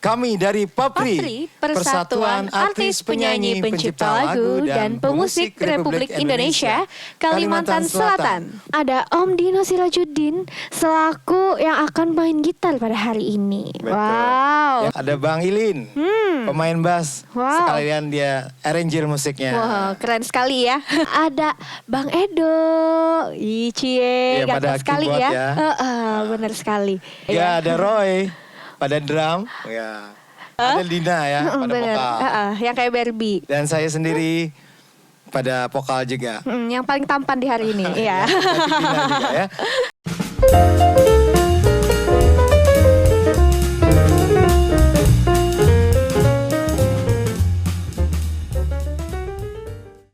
Kami dari PAPRI, Persatuan Artis Penyanyi Pencipta Lagu dan Pemusik Republik Indonesia, Kalimantan Selatan. Ada Om Dino Sirajuddin selaku yang akan main gitar pada hari ini. Betul. Wow. Ya, ada Bang Ilin, pemain bass. Wow. Sekalian dia arranger musiknya. Wah, keren sekali ya. Ada Bang Edo, Iya, Icie, pada ganteng sekali keyboard ya. ya. Bener sekali. Ya, ada Roy pada drum. Ya. Ada Dina ya pada Bener. vokal. Yang kayak Barbie. Dan saya sendiri pada vokal juga. Yang paling tampan di hari ini. Iya. Dina juga ya.